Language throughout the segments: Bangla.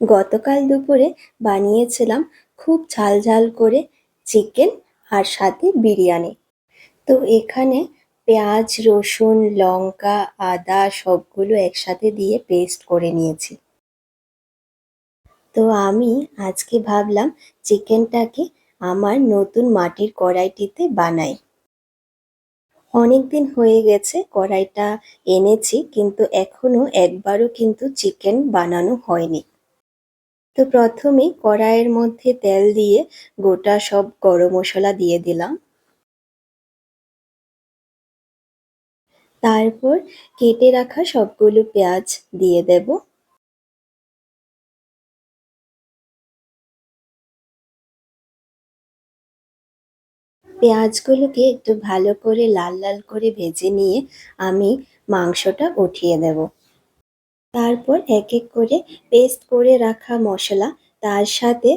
গতকাল দুপুরে বানিয়েছিলাম খুব ঝাল ঝাল করে চিকেন আর সাথে বিরিয়ানি। তো এখানে পেঁয়াজ, রসুন, লঙ্কা, আদা সবগুলো একসাথে দিয়ে পেস্ট করে নিয়েছি। তো আমি আজকে ভাবলাম চিকেনটাকে আমার নতুন মাটির কড়াইটিতে বানাই। অনেকদিন হয়ে গেছে কড়াইটা এনেছি, কিন্তু এখনো একবারও কিন্তু চিকেন বানানো হয়নি। তো প্রথমেই কড়াইয়ের মধ্যে তেল দিয়ে গোটা সব গরম মশলা দিয়ে দিলাম। তারপর কেটে রাখা সবগুলো পেঁয়াজ দিয়ে দেব। পেঁয়াজগুলোকে একটু ভালো করে লাল লাল করে ভেজে নিয়ে আমি মাংসটা উঠিয়ে দেব। তারপর এক এক করে পেস্ট করে রাখা মশলা, তার সাথে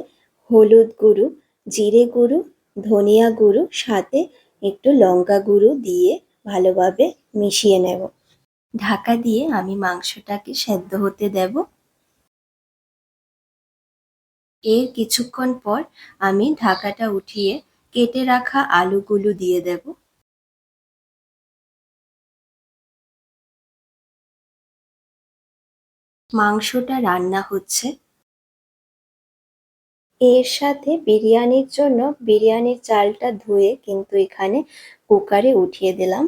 হলুদ গুঁড়ো, জিরে গুঁড়ো, ধনিয়া গুঁড়ো, সাথে একটু লঙ্কা গুঁড়ো দিয়ে ভালোভাবে মিশিয়ে নেব। ঢাকা দিয়ে আমি মাংসটাকে সেদ্ধ হতে দেব। এর কিছুক্ষণ পর আমি ঢাকাটা উঠিয়ে কেটে রাখা আলুগুলো দিয়ে দেব। মাংসটা রান্না হচ্ছে। এর সাথে বিরিয়ানির জন্য বিরিয়ানির চালটা ধুয়ে কিন্তু এখানে কুকারে উঠিয়ে দিলাম।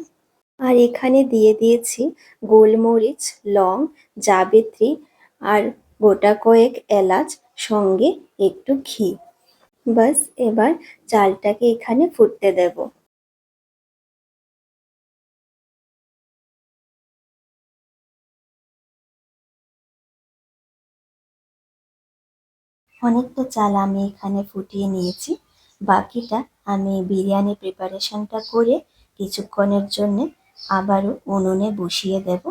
আর এখানে দিয়ে দিয়েছি গোলমরিচ, লং, জাবিত্রী আর গোটা কয়েক এলাচ, সঙ্গে একটু ঘি। বাস এবার চালটাকে এখানে ফুটতে দেব। অনেকটা চাল আমি এখানে ফুটিয়ে নিয়েছি। বাকিটা আমি বিরিয়ানি প্রিপারেশনটা করে কিছুক্ষণের জন্য আবারও উনুনে বসিয়ে দেব।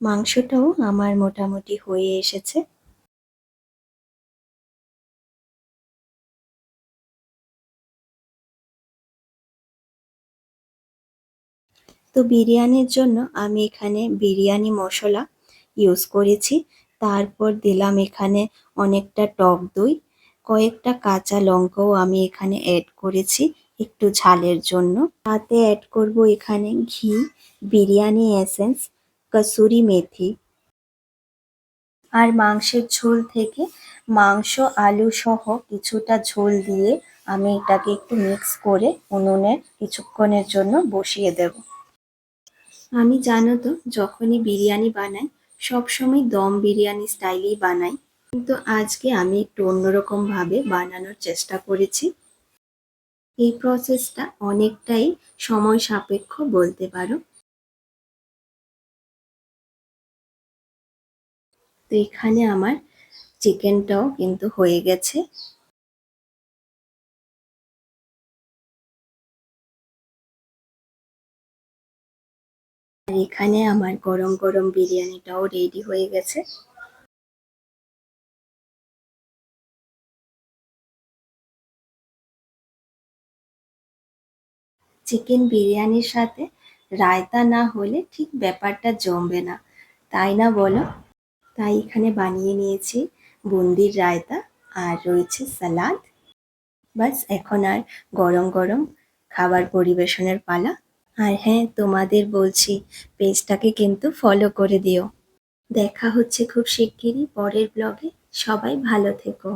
মাংসটাও আমার মোটামুটি হয়ে এসেছে। তো বিরিয়ানির জন্য আমি এখানে বিরিয়ানি মশলা ইউজ করেছি। তারপর দিলাম এখানে অনেকটা টক দই, কয়েকটা কাঁচা লঙ্কাও আমি এখানে অ্যাড করেছি একটু ঝালের জন্য। তাতে অ্যাড করব এখানে ঘি, বিরিয়ানি এসেন্স, কসুরি মেথি। আর মাংসের ঝোল থেকে মাংস আলু সহ কিছুটা ঝোল দিয়ে আমি এটাকে একটু মিক্স করে উনুনে কিছুক্ষণের জন্য বসিয়ে দেব। আমি জানো তো যখনই বিরিয়ানি বানাই সবসময় দম বিরিয়ানি স্টাইলেই বানাই, কিন্তু আজকে আমি একটু অন্যরকম ভাবে বানানোর চেষ্টা করেছি। এই প্রসেসটা অনেকটাই সময় সাপেক্ষ বলতে পারো। তো এখানে আমার চিকেনটাও কিন্তু হয়ে গেছে। আর এখানে আমার গরম গরম বিরিয়ানিটাও রেডি হয়ে গেছে। চিকেন বিরিয়ানির সাথে রায়তা না হলে ঠিক ব্যাপারটা জমবে না, তাই না বলো? তাই এখানে বানিয়ে নিয়েছি বুন্দির রায়তা, আর রয়েছে সালাদ। বাস এখন আর গরম গরম খাবার পরিবেশনের পালা। আর হ্যাঁ, তোমাদের বলছি পেজটাকে কিন্তু ফলো করে দিও। দেখা হচ্ছে খুব শিগগিরই পরের ব্লগে। সবাই ভালো থেকো।